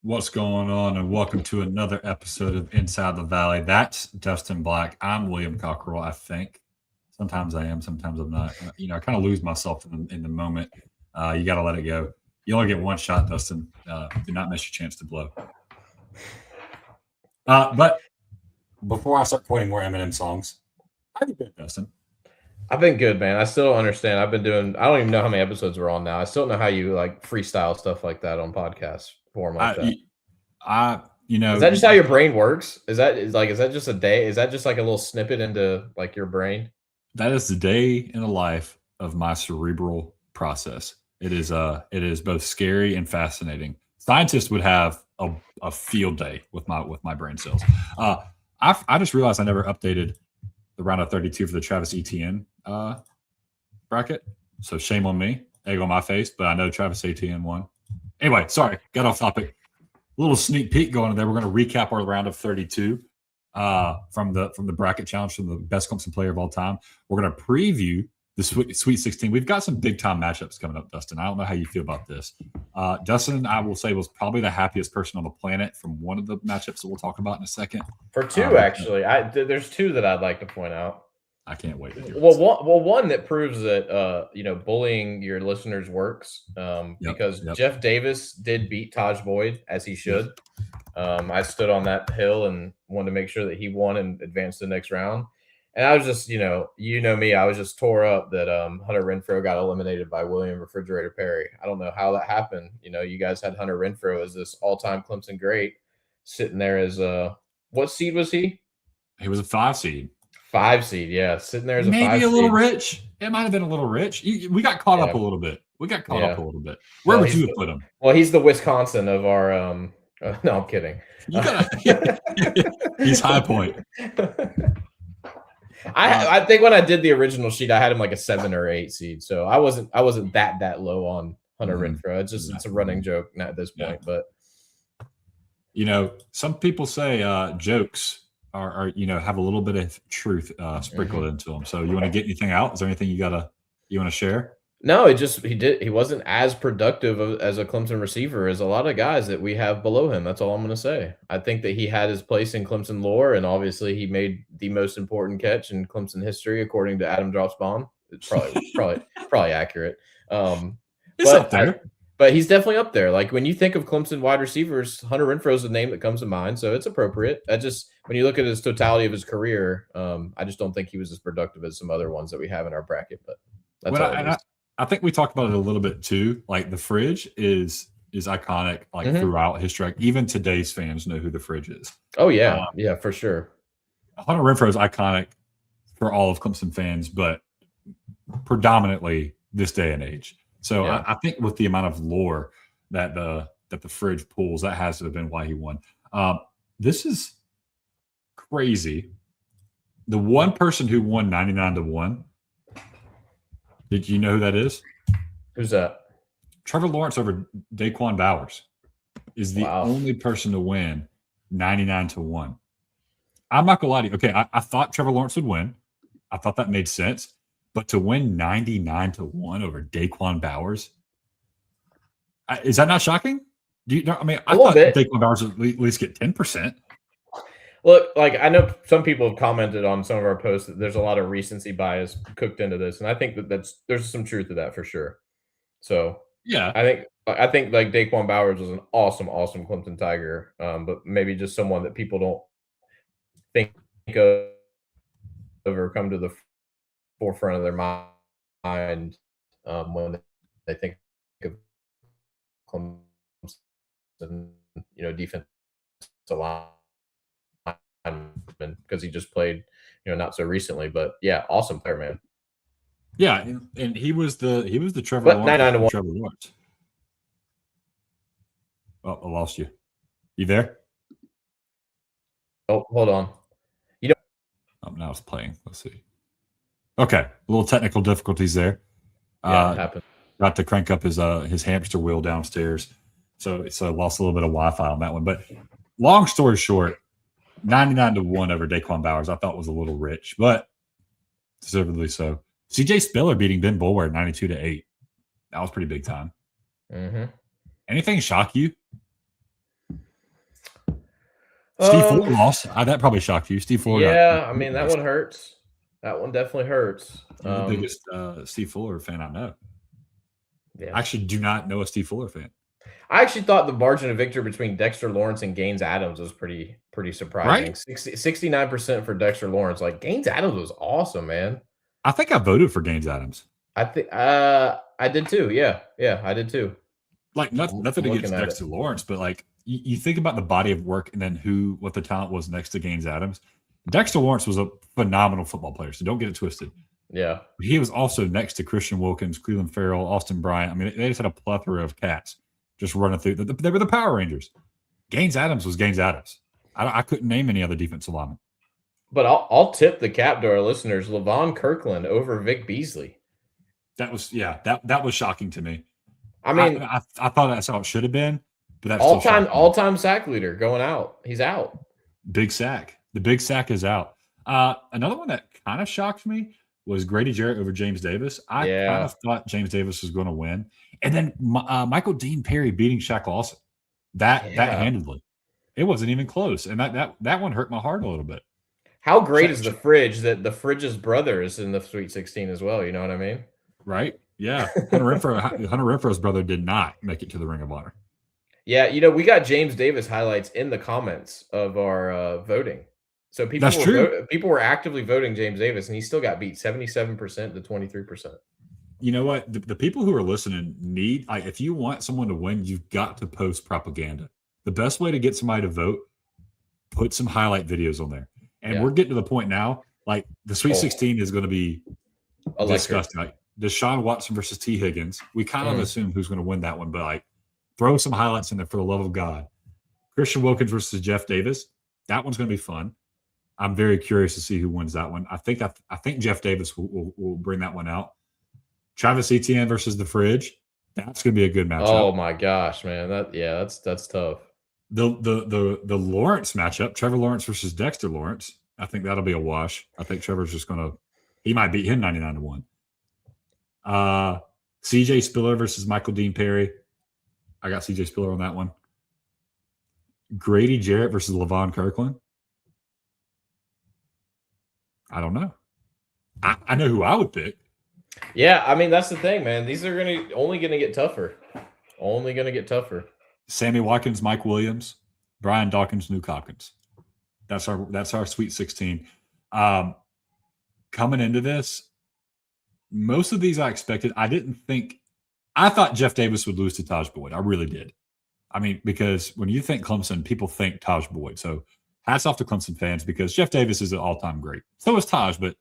What's going on? And welcome to another episode of Inside the Valley. That's Dustin Black. I'm William Cockerell, I think. Sometimes I am, sometimes I'm not. I kind of lose myself in the moment. You got to let it go. You only get one shot, Dustin. Do not miss your chance to blow. But before I start quoting more Eminem songs, how have you been, Dustin? I've been good, man. I still don't understand. I don't even know how many episodes we're on now. I still don't know how you like freestyle stuff like that on podcast form like that. Is that just how your brain works? Is that just a day? Is that just like a little snippet into like your brain? That is the day in the life of my cerebral process. It is both scary and fascinating. Scientists would have a field day with my brain cells. I just realized I never updated the round of 32 for the Travis Etienne bracket. So shame on me, egg on my face. But I know Travis Etienne won. Anyway, sorry, got off topic. A little sneak peek going in there. We're going to recap our round of 32 from the bracket challenge from the best Clemson player of all time. We're going to preview the Sweet 16. We've got some big time matchups coming up, Dustin. I don't know how you feel about this. Dustin, I will say, was probably the happiest person on the planet from one of the matchups that we'll talk about in a second. For two, actually, there's two that I'd like to point out. I can't wait. One that proves that bullying your listeners works because Jeff Davis did beat Taj Boyd as he should. I stood on that hill and wanted to make sure that he won and advanced to the next round. And I was just, me, I was just tore up that Hunter Renfrow got eliminated by William Refrigerator Perry. I don't know how that happened. You guys had Hunter Renfrow as this all-time Clemson great sitting there as what seed was he? He was a 5 seed. 5 seed, yeah. Sitting there as maybe 5 seed. A little rich. It might have been a little rich. We got caught up a little bit. Where would you have put him? Well, he's the Wisconsin of our no, I'm kidding. He's High Point. I think when I did the original sheet, I had him like a 7 or 8 seed. So I wasn't that low on Hunter Renfrow. It's a running joke at this point. But some people say jokes are have a little bit of truth sprinkled into them. So you want to get anything out? Is there anything you want to share? No, he wasn't as productive as a Clemson receiver as a lot of guys that we have below him. That's all I'm going to say. I think that he had his place in Clemson lore, and obviously he made the most important catch in Clemson history, according to Adam Drops Bond. It's probably accurate. It's up there. But he's definitely up there. Like when you think of Clemson wide receivers, Hunter Renfrow is the name that comes to mind, so it's appropriate. When you look at his totality of his career, I just don't think he was as productive as some other ones that we have in our bracket. But that's all it is. I think we talked about it a little bit too. Like the Fridge is iconic, throughout history. Like, even today's fans know who the Fridge is. Oh yeah, for sure. Hunter Renfrow is iconic for all of Clemson fans, but predominantly this day and age. So I think with the amount of lore that the Fridge pulls, that has to have been why he won. This is crazy. The one person who won 99-1. Did you know who that is? Who's that? Trevor Lawrence over Daquan Bowers is the only person to win 99-1. I'm not gonna lie to you. Okay, I thought Trevor Lawrence would win. I thought that made sense. But to win 99-1 over Daquan Bowers, is that not shocking? I thought Daquan Bowers would at least get 10%. Look, I know some people have commented on some of our posts that there's a lot of recency bias cooked into this, and I think there's some truth to that for sure. So yeah, I think like Daquan Bowers was an awesome Clemson Tiger, but maybe just someone that people don't think of or come to the forefront of their mind when they think of Clemson, defensive line. Because he just played, not so recently, but yeah, awesome player, man. Yeah, and he was the Trevor Lawrence. Trevor Lawrence. Oh, I lost you. You there? Oh, hold on. Now it's playing. Let's see. Okay, a little technical difficulties there. Yeah, it happened. Got to crank up his hamster wheel downstairs, so lost a little bit of Wi-Fi on that one. But long story short, 99-1 over Daquan Bowers, I thought was a little rich, but deservedly so. CJ Spiller beating Ben Boulware 92-8. That was pretty big time. Mm-hmm. Anything shock you? Steve Fuller lost. That probably shocked you. Steve Fuller Yeah, I got mean, that one hurts. That one definitely hurts. You're the biggest Steve Fuller fan I know. Yeah. I actually do not know a Steve Fuller fan. I actually thought the margin of victory between Dexter Lawrence and Gaines Adams was pretty surprising. Right? 69% for Dexter Lawrence. Like, Gaines Adams was awesome, man. I think I voted for Gaines Adams. I think I did too. Yeah, I did too. Like nothing against Dexter Lawrence, but like you think about the body of work and then what the talent was next to Gaines Adams. Dexter Lawrence was a phenomenal football player, so don't get it twisted. Yeah. He was also next to Christian Wilkins, Cleveland Farrell, Austin Bryant. I mean, they just had a plethora of cats just running through. They were the Power Rangers. Gaines Adams was Gaines Adams. I couldn't name any other defensive lineman. But I'll tip the cap to our listeners. Levon Kirkland over Vic Beasley. That was that was shocking to me. I mean, I thought that's how it should have been, but that's all time sack leader going out. He's out. Big sack. The big sack is out. Another one that kind of shocked me was Grady Jarrett over James Davis. I kind of thought James Davis was going to win, and then Michael Dean Perry beating Shaq Lawson. That handedly, it wasn't even close, and that one hurt my heart a little bit. How great is the Fridge that the Fridge's brother is in the Sweet 16 as well? You know what I mean? Right? Yeah. Hunter Renfro's brother did not make it to the Ring of Honor. Yeah, we got James Davis highlights in the comments of our voting. So people were actively voting James Davis, and he still got beat 77% to 23%. You know what? The people who are listening need, if you want someone to win, you've got to post propaganda. The best way to get somebody to vote, put some highlight videos on there. And we're getting to the point now, like the Sweet 16 is going to be disgusting. Like Deshaun Watson versus T. Higgins. We kind of assume who's going to win that one, but like throw some highlights in there for the love of God. Christian Wilkins versus Jeff Davis. That one's going to be fun. I'm very curious to see who wins that one. I think Jeff Davis will bring that one out. Travis Etienne versus the Fridge. That's going to be a good matchup. Oh my gosh, man! That's tough. The Lawrence matchup, Trevor Lawrence versus Dexter Lawrence. I think that'll be a wash. I think Trevor's just he might beat him 99-1. CJ Spiller versus Michael Dean Perry. I got CJ Spiller on that one. Grady Jarrett versus Levon Kirkland. I don't know. I know who I would pick. Yeah, I mean, that's the thing, man. These are only going to get tougher. Only going to get tougher. Sammy Watkins, Mike Williams, Brian Dawkins, Nuke Hopkins. That's our Sweet 16. Coming into this, most of these I expected. I thought Jeff Davis would lose to Taj Boyd. I really did. I mean, because when you think Clemson, people think Taj Boyd. So hats off to Clemson fans because Jeff Davis is an all-time great. So is Taj, but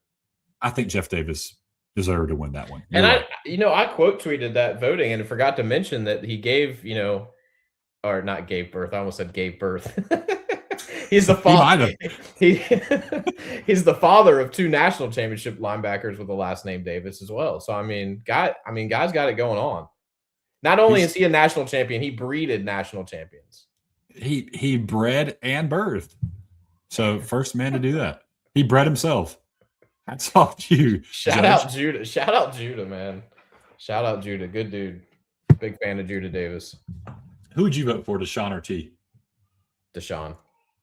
I think Jeff Davis deserved to win that one. And I quote tweeted that voting and forgot to mention that he gave, or not gave birth. I almost said gave birth. He's the father. He's the father of 2 national championship linebackers with the last name Davis as well. So guy's got it going on. Not only is he a national champion, he breeded national champions. He bred and birthed. So first man to do that. He bred himself. Hats off to you. Shout out Judah, man. Shout out Judah. Good dude. Big fan of Judah Davis. Who would you vote for, Deshaun or T? Deshaun.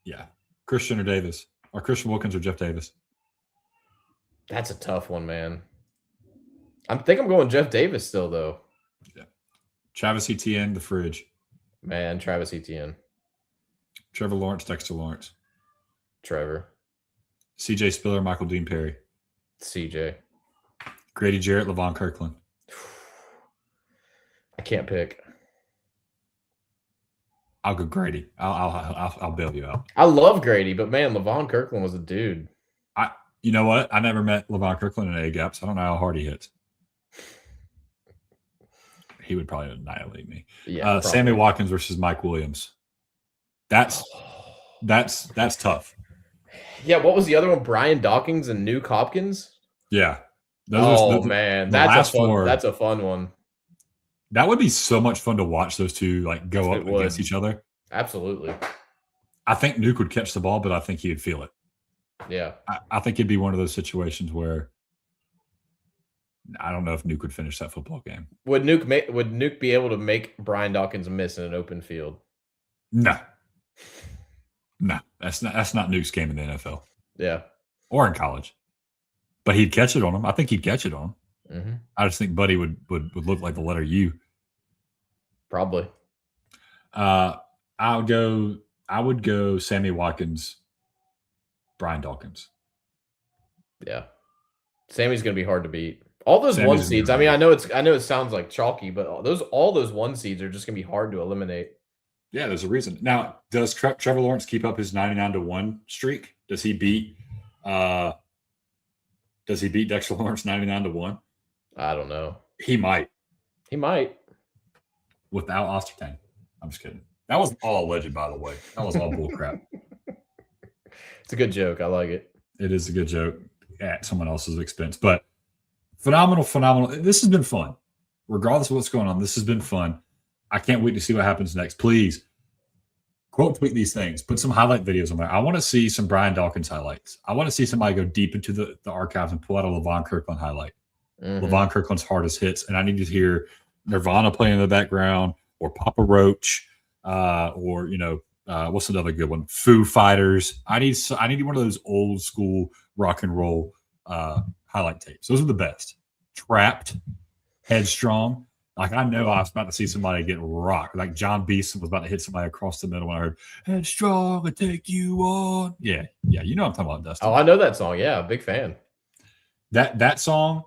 Yeah. Christian or Davis? Or Christian Wilkins or Jeff Davis? That's a tough one, man. I think I'm going Jeff Davis still, though. Yeah. Travis Etienne, the Fridge. Man, Travis Etienne. Trevor Lawrence, Dexter Lawrence. Trevor. CJ Spiller, Michael Dean Perry. CJ. Grady Jarrett, Levon Kirkland. I can't pick. I'll go Grady. I'll bail you out. I love Grady, but man, Levon Kirkland was a dude. You know what? I never met Levon Kirkland in A-gaps. So I don't know how hard he hits. He would probably annihilate me. Yeah. Sammy Watkins versus Mike Williams. That's tough. Yeah, what was the other one? Brian Dawkins and Nuke Hopkins? Yeah. Man. That's a fun one. That would be so much fun to watch those two go up against each other. Absolutely. I think Nuke would catch the ball, but I think he would feel it. Yeah. I think it'd be one of those situations where I don't know if Nuke would finish that football game. Would Nuke be able to make Brian Dawkins miss in an open field? No. No, that's not Nuke's game in the NFL. Yeah. Or in college. But he'd catch it on him. I think he'd catch it on him. Mm-hmm. I just think Buddy would look like the letter U. Probably. I would go Sammy Watkins, Brian Dawkins. Yeah. Sammy's going to be hard to beat. All those Sammy's one seeds. I mean, I know it sounds like chalky, but all those one seeds are just going to be hard to eliminate. Yeah, there's a reason. Now, does Trevor Lawrence keep up his 99-1 streak? Does he beat Dexter Lawrence 99-1? I don't know. He might. He might. Without Ostertane. I'm just kidding. That was all alleged, by the way. That was all bullcrap. It's a good joke. I like it. It is a good joke at someone else's expense. But phenomenal. This has been fun. Regardless of what's going on, this has been fun. I can't wait to see what happens next. Please, quote tweet these things. Put some highlight videos on there. I want to see some Brian Dawkins highlights. I want to see somebody go deep into the archives and pull out a LaVon Kirkland highlight. Mm-hmm. LaVon Kirkland's hardest hits. And I need to hear Nirvana playing in the background, or Papa Roach, or what's another good one? Foo Fighters. I need one of those old school rock and roll highlight tapes. Those are the best. Trapped, Headstrong. Like, I know I was about to see somebody get rocked. Like John Beeson was about to hit somebody across the middle when I heard Headstrong, I take you on. Yeah, you know what I'm talking about, Dustin. Oh, I know that song. Yeah, big fan. That song.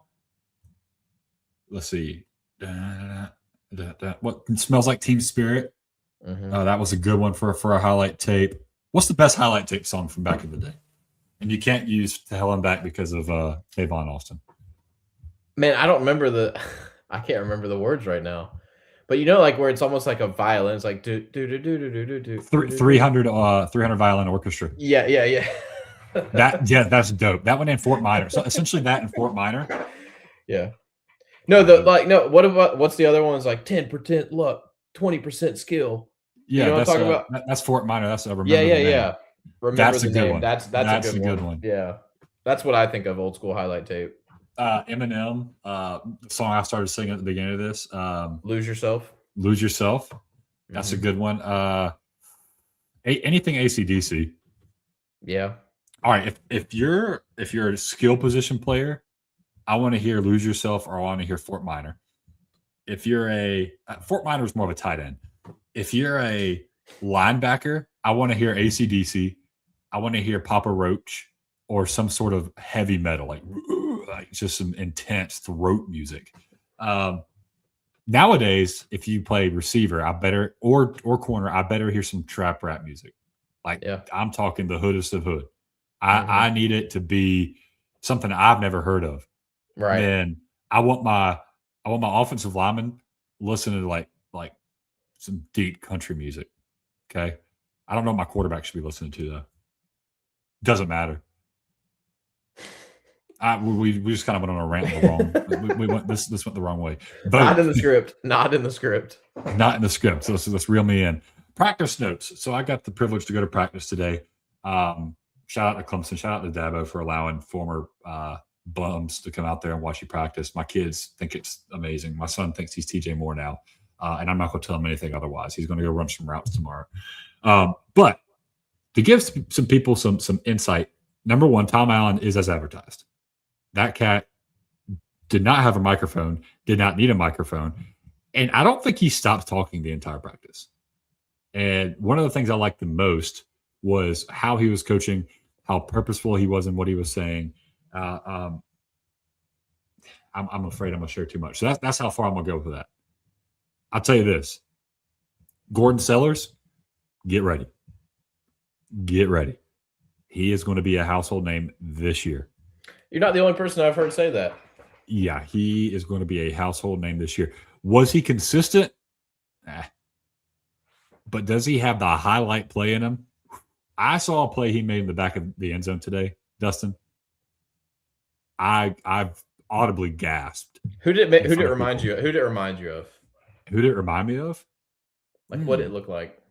Let's see. What Smells Like Teen Spirit? Mm-hmm. That was a good one for a highlight tape. What's the best highlight tape song from back in the day? And you can't use To Hell and Back because of Tavon Austin. Man, I don't remember I can't remember the words right now. But like where it's almost like a violin. It's like 300 violin orchestra. Yeah. That's dope. That one in Fort Minor. So essentially that in Fort Minor. Yeah. No, what's the other one? It's like 10% luck, 20% skill. Yeah, you know what I'm talking about? That's Fort Minor. That's Remember. Yeah. Remember that's the a good name. one. That's a good one. Yeah. That's what I think of old school highlight tape. Eminem, song I started singing at the beginning of this. Lose Yourself. That's a good one. Anything AC/DC. Yeah. All right. If you're a skill position player, I want to hear Lose Yourself, or I want to hear Fort Minor. If you're Fort Minor is more of a tight end. If you're a linebacker, I want to hear AC/DC. I want to hear Papa Roach, or some sort of heavy metal, like just some intense throat music. Nowadays, if you play receiver, or corner, I better hear some trap rap music. I'm talking the hoodest of hood. I need it to be something I've never heard of. Right. And I want my offensive lineman listening to like some deep country music. Okay. I don't know what my quarterback should be listening to though. Doesn't matter. We just kind of went on a rant we went this went the wrong way. But Not in the script. So let's reel me in. Practice notes. So I got the privilege to go to practice today. Shout out to Clemson. Shout out to Dabo for allowing former bums to come out there and watch you practice. My kids think it's amazing. My son thinks he's TJ Moore now, and I'm not going to tell him anything otherwise. He's going to go run some routes tomorrow. But to give some people some insight, number one, Tom Allen is as advertised. That cat did not have a microphone, did not need a microphone, and I don't think he stopped talking the entire practice. And one of the things I liked the most was how he was coaching, how purposeful he was in what he was saying. I'm afraid I'm going to share too much. So that's how far I'm going to go with that. I'll tell you this. Gordon Sellers, get ready. Get ready. He is going to be a household name this year. You're not the only person I've heard say that. Yeah, he is going to be a household name this year. Was he consistent? But does he have the highlight play in him? I saw a play he made in the back of the end zone today, Dustin. I've audibly gasped. Who did it remind you of? Who did it remind me of? Like what did it look like?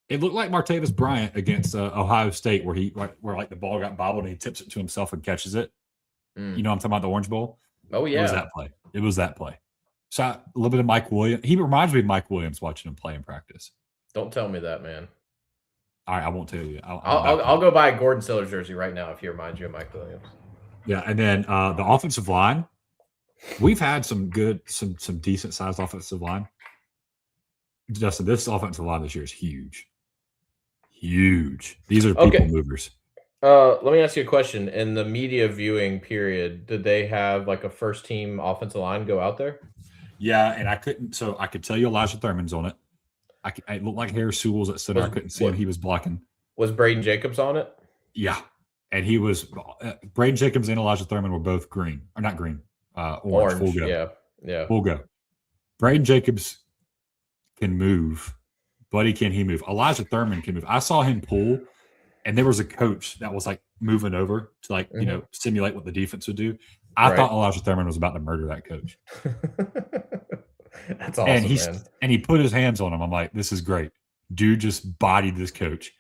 It looked like Martavis Bryant against Ohio State, where the ball got bobbled and he tips it to himself and catches it. You know, I'm talking about the Orange Bowl. Oh yeah, It was that play. So a little bit of Mike Williams. He reminds me of Mike Williams watching him play in practice. Don't tell me that, man. All right, I won't tell you. I'll go buy a Gordon Sillers jersey right now if he reminds you of Mike Williams. Yeah, and then the offensive line, we've had some decent sized offensive line. Justin, this offensive line this year is huge. Huge. These are people movers. Let me ask you a question. In the media viewing period, did they have like a first team offensive line go out there? Yeah, and I could tell you Elijah Thurman's on it. It looked like Harris Sewell's at center. I couldn't see him. He was blocking. Was Braden Jacobs on it? Yeah. And he was Braden Jacobs and Elijah Thurman were both green. Or not green. Orange. Full go. Yeah. Full go. Braden Jacobs can move. Buddy, can he move? Elijah Thurman can move. I saw him pull, and there was a coach that was like moving over to simulate what the defense would do. I thought Elijah Thurman was about to murder that coach. That's awesome, man. And he put his hands on him. I'm like, this is great. Dude just bodied this coach.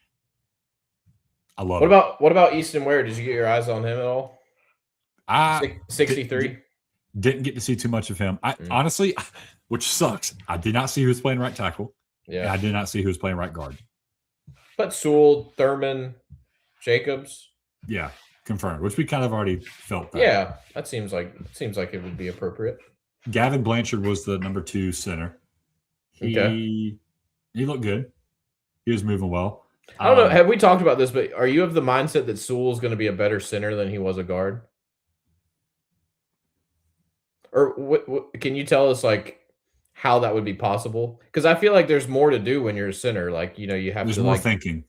I love it. What about Easton Ware? Did you get your eyes on him at all? 63. Didn't get to see too much of him. Honestly, which sucks. I did not see who was playing right tackle. Yeah. And I did not see who was playing right guard. But Sewell, Thurman, Jacobs. Yeah, confirmed. Which we kind of already felt that. Yeah, that seems like it would be appropriate. Gavin Blanchard was the number 2 center. He looked good. He was moving well. I don't know. Have we talked about this? But are you of the mindset that Sewell is going to be a better center than he was a guard? Or what can you tell us like how that would be possible? Because I feel like there's more to do when you're a center. Like you have to more thinking.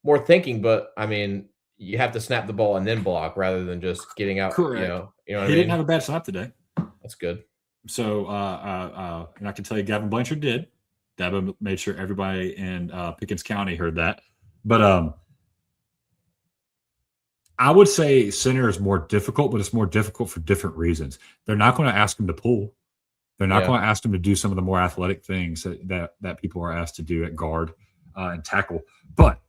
More thinking, but I mean, you have to snap the ball and then block rather than just getting out. Correct. You know what he I mean? Didn't have a bad snap today. That's good. So, and I can tell you, Gavin Blanchard did. Dabo made sure everybody in Pickens County heard that. But I would say center is more difficult, but it's more difficult for different reasons. They're not going to ask him to pull. They're not going to ask him to do some of the more athletic things that people are asked to do at guard and tackle. But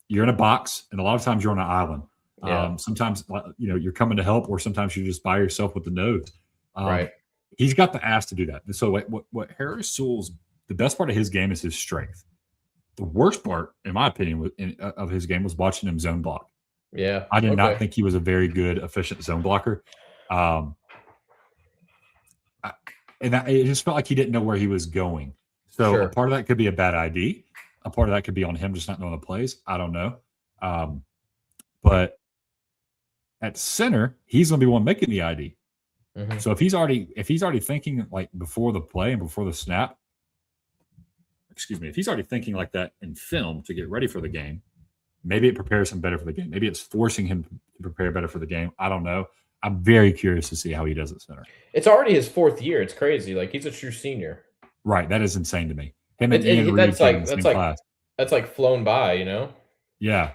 you're in a box, and a lot of times you're on an island. Yeah. Sometimes you're coming to help, or sometimes you're just by yourself with the nose. Right. He's got the ass to do that. So what Harris Sewell's the best part of his game is his strength. The worst part, in my opinion, of his game was watching him zone block. Yeah, I did not think he was a very good, efficient zone blocker. It just felt like he didn't know where he was going. So a part of that could be a bad ID. A part of that could be on him just not knowing the plays. I don't know. But at center, he's going to be one making the ID. Mm-hmm. So if he's already thinking like before the play and before the snap, if he's already thinking like that in film to get ready for the game, maybe it prepares him better for the game. Maybe it's forcing him to prepare better for the game. I don't know. I'm very curious to see how he does at center. It's already his 4th year. It's crazy. Like he's a true senior. Right. That is insane to me. Him and Ian Reed that's like flown by, you know? Yeah.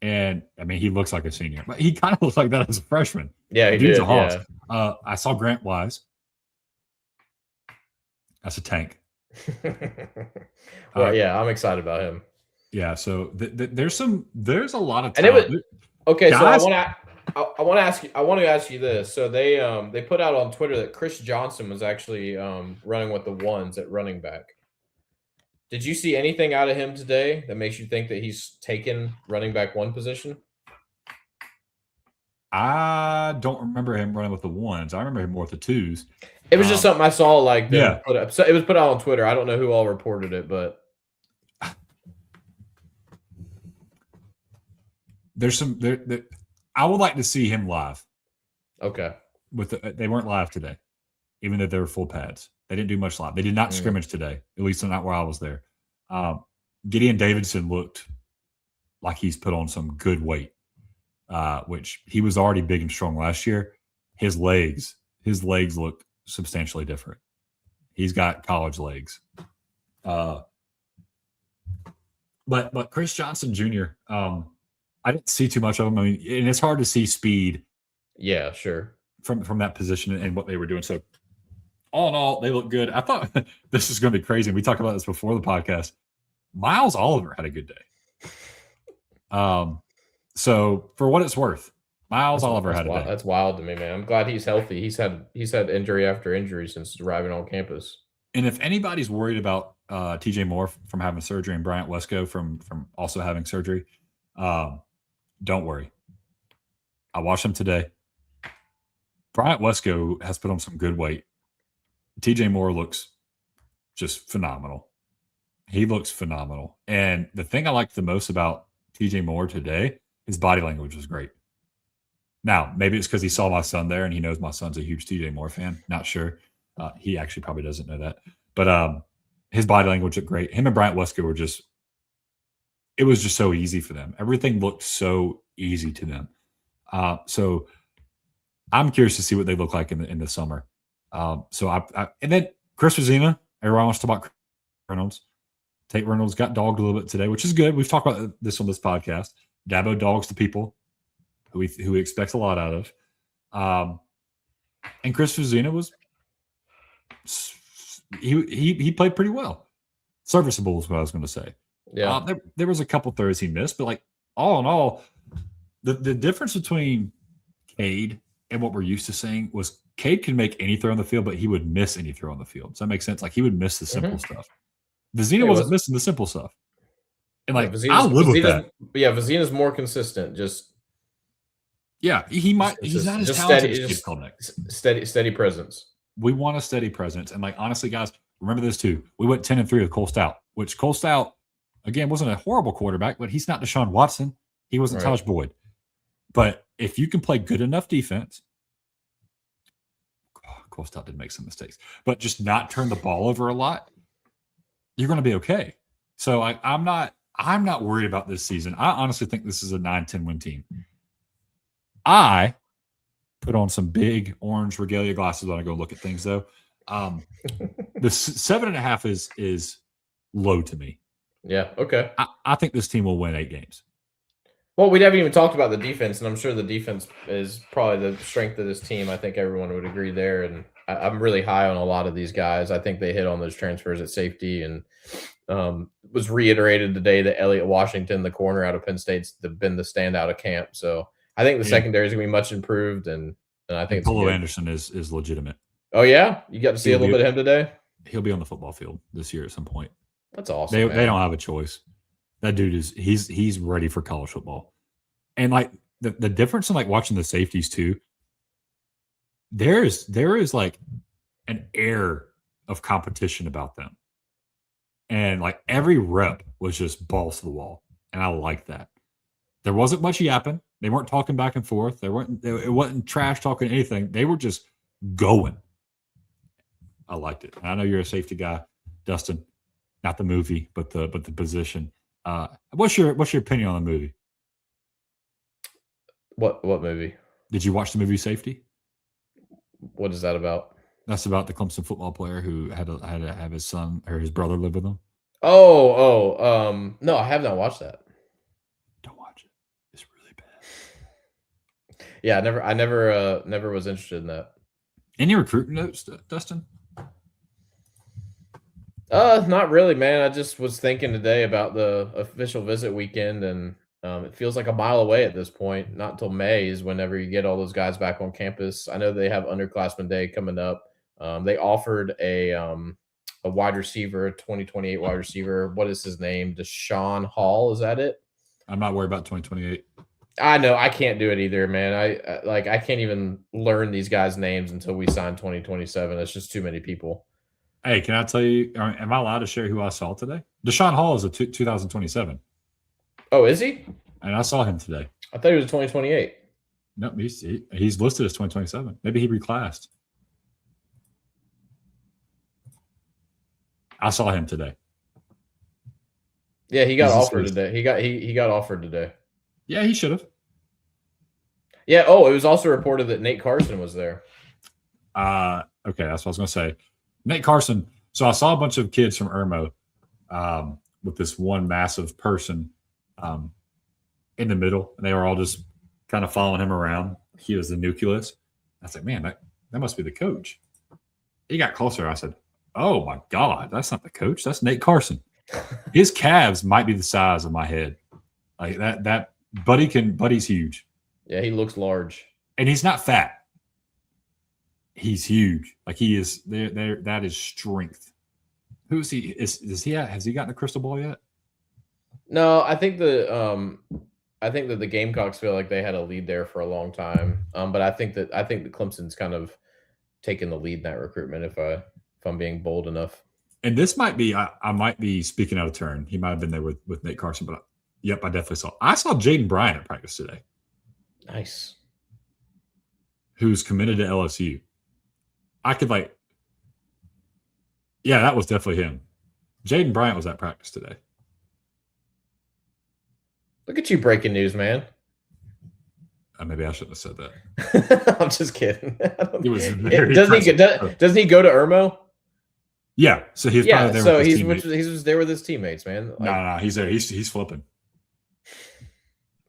And I mean, he looks like a senior, but he kind of looks like that as a freshman. Yeah, he did. Yeah. I saw Grant Wise. That's a tank. Well, I'm excited about him. Yeah, so there's a lot of talent. Guys, so I want to ask you this. So they put out on Twitter that Chris Johnson was actually running with the ones at running back. Did you see anything out of him today that makes you think that he's taken running back 1 position? I don't remember him running with the ones. I remember him more with the 2s. It was just something I saw put up. So it was put out on Twitter. I don't know who all reported it, but there's some there. I would like to see him live. Okay. They weren't live today, even though they were full pads. They didn't do much live. They did not scrimmage today, at least not where I was there. Gideon Davidson looked like he's put on some good weight, which he was already big and strong last year. His legs look substantially different. He's got college legs. But Chris Johnson Jr., I didn't see too much of him. I mean, and it's hard to see speed. Yeah, sure. From that position and what they were doing. So all in all, they look good. I thought this is going to be crazy. We talked about this before the podcast. Miles Oliver had a good day. So for what it's worth, Miles Oliver had a day. That's wild to me, man. I'm glad he's healthy. He's had injury after injury since arriving on campus. And if anybody's worried about TJ Moore from having surgery and Bryant Wesco from also having surgery, don't worry. I watched him today. Bryant Wesco has put on some good weight. TJ Moore looks just phenomenal. He looks phenomenal. And the thing I liked the most about TJ Moore today, his body language was great. Now, maybe it's because he saw my son there and he knows my son's a huge TJ Moore fan. Not sure. He actually probably doesn't know that. But his body language looked great. Him and Bryant Wesco were just – it was just so easy for them. Everything looked so easy to them. So I'm curious to see what they look like in the summer. And then Chris Rosina, everyone wants to talk about Reynolds. Tate Reynolds got dogged a little bit today, which is good. We've talked about this on this podcast. Dabo dogs the people who he expects a lot out of. And Chris Rosina was he played pretty well. Serviceable is what I was going to say. Yeah. There was a couple throws he missed, but like all in all, the difference between Cade and what we're used to seeing was Cade can make any throw on the field, but he would miss any throw on the field. Does that make sense? Like he would miss the simple stuff. Vizina wasn't missing the simple stuff. And like I live with that. Yeah, Vizina's more consistent. Just he might. He's not as talented as steady presence. We want a steady presence, and like honestly, guys, remember this too. We went 10-3 with Cole Stout, which Cole Stout again wasn't a horrible quarterback, but he's not Deshaun Watson. He wasn't Taj Boyd. But if you can play good enough defense, Cole Stout did make some mistakes, but just not turn the ball over a lot, you're going to be okay. So I'm not worried about this season. I honestly think this is a 9-10 win team. I put on some big orange regalia glasses when I go look at things, though. The 7.5 is low to me. Yeah. Okay. I think this team will win 8 games. Well, we haven't even talked about the defense, and I'm sure the defense is probably the strength of this team. I think everyone would agree there, and I'm really high on a lot of these guys. I think they hit on those transfers at safety, and was reiterated today that Elliott Washington, the corner out of Penn State's been the standout of camp. So I think the secondary is going to be much improved, and I think Polo Anderson is legitimate. Oh yeah, you got to see a little bit of him today. He'll be on the football field this year at some point. That's awesome. They don't have a choice. That dude he's ready for college football. And like the difference in like watching the safeties too, there is like an air of competition about them. And like every rep was just balls to the wall. And I like that. There wasn't much yapping. They weren't talking back and forth. It wasn't trash talking anything. They were just going. I liked it. And I know you're a safety guy, Dustin. Not the movie, but the position. What's your opinion on the movie? What movie? Did you watch the movie Safety? What is that about? That's about the Clemson football player who had to have his son or his brother live with him. No, I have not watched that. Don't watch it. It's really bad. Yeah, I never was interested in that. Any recruiting notes, Dustin? Not really, man. I just was thinking today about the official visit weekend, and it feels like a mile away at this point. Not until May is whenever you get all those guys back on campus. I know they have underclassmen day coming up. They offered a wide receiver, a 2028 wide receiver. What is his name? Deshaun Hall. Is that it? I'm not worried about 2028. I know I can't do it either, man. I can't even learn these guys' names until we sign 2027. It's just too many people. Hey, can I tell you? Am I allowed to share who I saw today? Deshaun Hall is a 2027. Oh, is he? And I saw him today. I thought he was 2028. Nope, he's listed as 2027. Maybe he reclassed. I saw him today. Yeah, he got offered today. He got offered today. Yeah, he should have. Yeah. Oh, it was also reported that Nate Carson was there. Okay, that's what I was going to say. Nate Carson. So I saw a bunch of kids from Irmo with this one massive person in the middle, and they were all just kind of following him around. He was the nucleus. I was like, man, that must be the coach. He got closer. I said, oh my God, that's not the coach. That's Nate Carson. His calves might be the size of my head. Like that Buddy's huge. Yeah, he looks large. And he's not fat. He's huge. Like he is there. That is strength Who is he? Has he gotten a crystal ball yet? No, I think that the Gamecocks feel like they had a lead there for a long time. But I think that Clemson's kind of taken the lead in that recruitment. If I'm being bold enough. And this might be I might be speaking out of turn. He might have been there with Nate Carson, but yep, I definitely saw. I saw Jaden Bryant at practice today. Nice. Who's committed to LSU? I could yeah, that was definitely him. Jaden Bryant was at practice today. Look at you breaking news, man. Maybe I shouldn't have said that. I'm just kidding. It was doesn't he go to Irmo? Yeah, so he's probably there. So he was there with his teammates, man. No, he's there. He's flipping.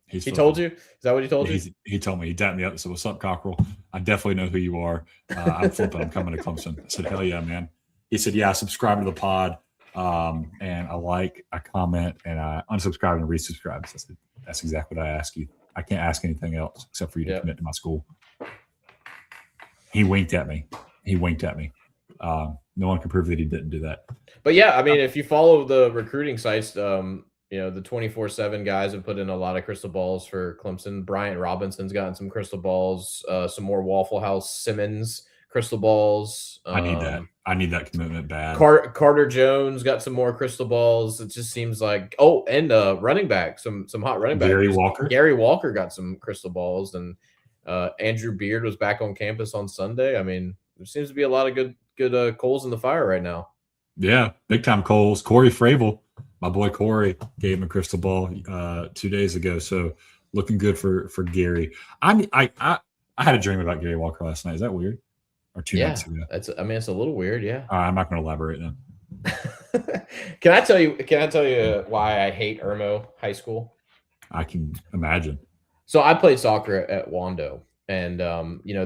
He told you? Is that what he told you? He told me. He dapped me up. So, what's up, Cockrell? I definitely know who you are. I'm flipping. I'm coming to Clemson. I said, hell yeah, man. He said, yeah, I subscribe to the pod, and I comment, and I unsubscribe and resubscribe. So I said, that's exactly what I ask you. I can't ask anything else except for you to commit to my school. He winked at me. No one can prove that he didn't do that. But yeah, I mean, if you follow the recruiting sites, the 24/7 guys have put in a lot of crystal balls for Clemson. Bryant Robinson's gotten some crystal balls, some more Waffle House Simmons crystal balls. I need that. I need that commitment bad. Carter Jones got some more crystal balls. It just seems like and running back, some hot running back. Gary Walker got some crystal balls, and Andrew Beard was back on campus on Sunday. I mean, there seems to be a lot of good coals in the fire right now. Yeah, big time coals. Corey Fravel, my boy Corey, gave him a crystal ball 2 days ago. So looking good for Gary. I had a dream about Gary Walker last night. Is that weird? Or 2 nights ago? It's a little weird. Yeah. I'm not going to elaborate then. Can I tell you why I hate Irmo High School? I can imagine. So I played soccer at Wando. And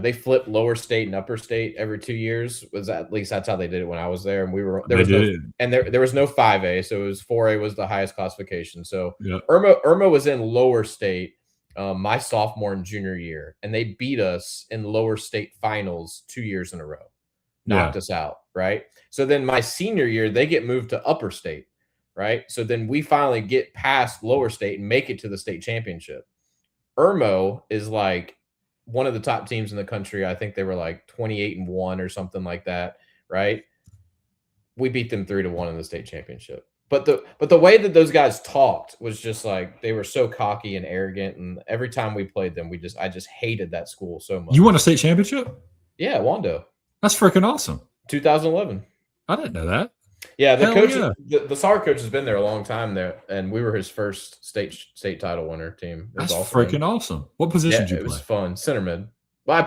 they flip lower state and upper state every 2 years. At least that's how they did it when I was there. And there was no 5A, so it was 4A was the highest classification. So Irma was in lower state my sophomore and junior year, and they beat us in lower state finals 2 years in a row, knocked us out, right? So then my senior year, they get moved to upper state, right? So then we finally get past lower state and make it to the state championship. Irmo is like one of the top teams in the country. I think they were like 28-1 or something like that, right? We beat them 3-1 in the state championship. But the way that those guys talked was just like they were so cocky and arrogant. And every time we played them, I just hated that school so much. You won a state championship? Yeah, Wando. That's freaking awesome. 2011. I didn't know that. Yeah, the soccer coach has been there a long time there, and we were his first state title winner team. That's freaking awesome. What position did you play? It was fun. Center mid. Well, I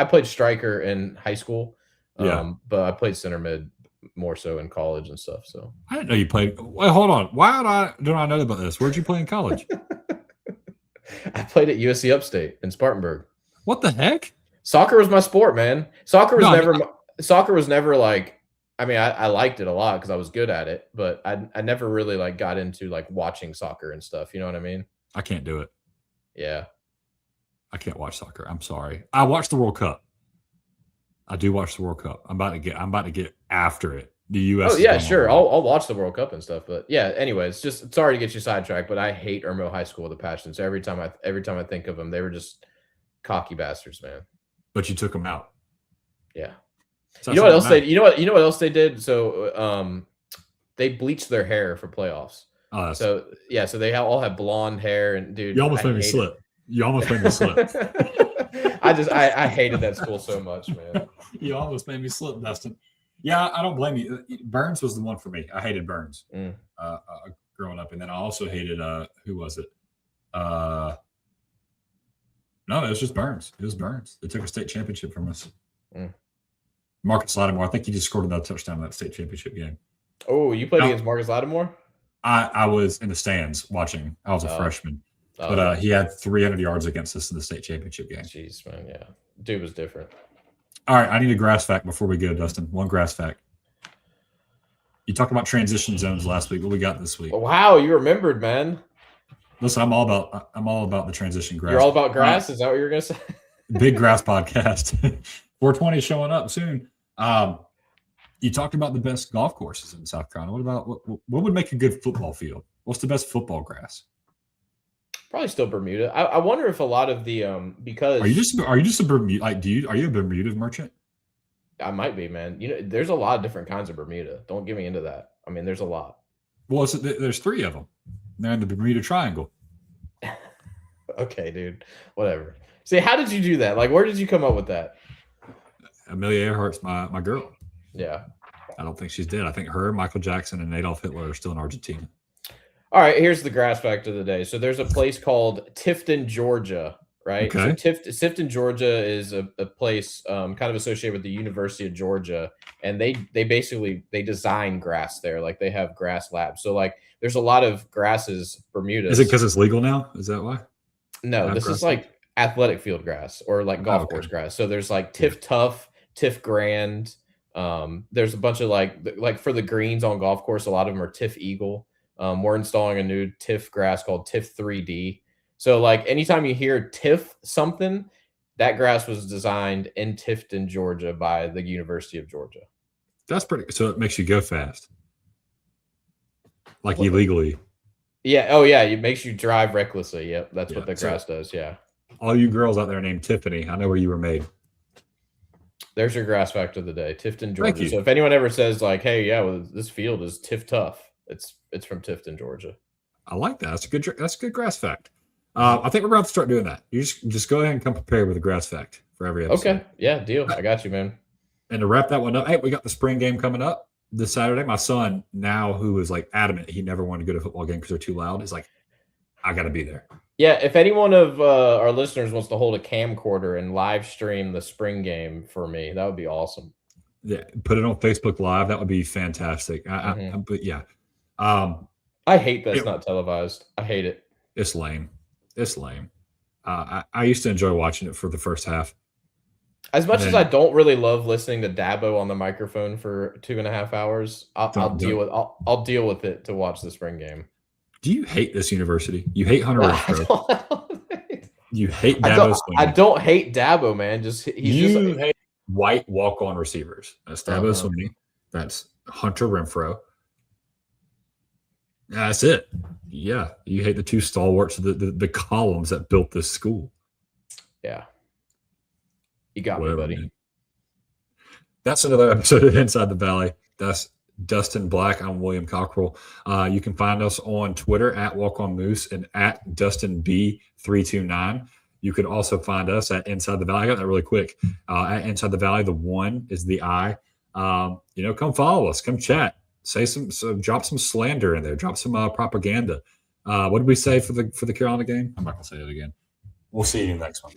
played striker in high school. But I played center mid more so in college and stuff. So I didn't know you played. Wait, hold on. Why don't I know about this? Where'd you play in college? I played at USC Upstate in Spartanburg. What the heck? Soccer was my sport, man. Soccer was never like. I mean, I liked it a lot because I was good at it, but I never really got into watching soccer and stuff. You know what I mean? I can't do it. Yeah. I can't watch soccer. I'm sorry. I watch the World Cup. I do watch the World Cup. I'm about to get after it. The U.S. Oh yeah, sure. I'll watch the World Cup and stuff. But yeah, anyways, just sorry to get you sidetracked, but I hate Irmo High School with a passion. So every time I think of them, they were just cocky bastards, man. But you took them out. Yeah. You know what else they? You know what else they did? So they bleached their hair for playoffs. Oh, so they all have blonde hair, and dude, you almost made me slip. I hated that school so much, man. You almost made me slip, Dustin. Yeah, I don't blame you. Burns was the one for me. I hated Burns growing up, and then I also hated who was it? No, it was just Burns. It was Burns. They took a state championship from us. Marcus Lattimore. I think he just scored another touchdown in that state championship game. Oh, you played against Marcus Lattimore? I was in the stands watching. I was a freshman. But he had 300 yards against us in the state championship game. Jeez, man, yeah. Dude was different. All right, I need a grass fact before we go, Dustin. One grass fact. You talked about transition zones last week. What we got this week? Wow, you remembered, man. Listen, I'm all about the transition grass. You're all about grass? Is that what you're going to say? Big grass podcast. 420 showing up soon. You talked about the best golf courses in South Carolina. What about what would make a good football field? What's the best football grass? Probably still Bermuda. I wonder if a lot of the because are you just a Bermuda? Like, are you a Bermuda merchant? I might be, man. There's a lot of different kinds of Bermuda. Don't get me into that. I mean, there's a lot. Well, there's 3 of them. They're in the Bermuda Triangle. Okay, dude. Whatever. See, how did you do that? Like, where did you come up with that? Amelia Earhart's my girl. Yeah. I don't think she's dead. I think her, Michael Jackson, and Adolf Hitler are still in Argentina. All right, here's the grass fact of the day. So there's a place called Tifton, Georgia, right? Okay. So Tifton, Georgia is a place kind of associated with the University of Georgia, and they basically design grass there. Like, they have grass labs. So, like, there's a lot of grasses, Bermuda. Is it because it's legal now? Is that why? No, this is like athletic field grass or like golf course grass. So there's like Tiff Tough, Tiff Grand. There's a bunch of like for the greens on golf course, a lot of them are Tiff Eagle. We're installing a new Tiff grass called Tiff 3D. So, like, anytime you hear Tiff something, that grass was designed in Tifton, Georgia by the University of Georgia. That's pretty. So it makes you go fast, like illegally. Yeah. Oh, yeah. It makes you drive recklessly. Yep. That's what the grass does. Yeah. All you girls out there named Tiffany, I know where you were made. There's your grass fact of the day, Tifton, Georgia. So if anyone ever says like, "Hey, yeah, well, this field is Tiff Tough," it's from Tifton, Georgia. I like that. That's a good grass fact. I think we're about to start doing that. You just go ahead and come prepared with a grass fact for every episode. Okay. Yeah, deal. I got you, man. And to wrap that one up, hey, we got the spring game coming up this Saturday. My son, now who is like adamant he never wanted to go to a football game because they're too loud, is like, I got to be there. Yeah, if any one of our listeners wants to hold a camcorder and live stream the spring game for me, that would be awesome. Yeah, put it on Facebook Live. That would be fantastic. But yeah. I hate that it's not televised. I hate it. It's lame. It's lame. I used to enjoy watching it for the first half. As much as I don't really love listening to Dabo on the microphone for 2.5 hours, I'll deal with it to watch the spring game. Do you hate this university? You hate Hunter Renfrow. You hate Dabo. I don't hate Dabo, man. You hate white walk-on receivers. That's Dabo Swinney. That's Hunter Renfrow. That's it. Yeah, you hate the 2 stalwarts of the columns that built this school. Yeah. You got me, buddy. Man. That's another episode of Inside the Valley. That's Dustin Black. I'm William Cockrell. You can find us on Twitter at WalkOnMoose and at DustinB329. You can also find us at Inside the Valley. I got that really quick. At Inside the Valley, the 1 is the I. Come follow us. Come chat. Say drop some slander in there. Drop some propaganda. What did we say for the Carolina game? I'm not gonna say it again. We'll see you next one.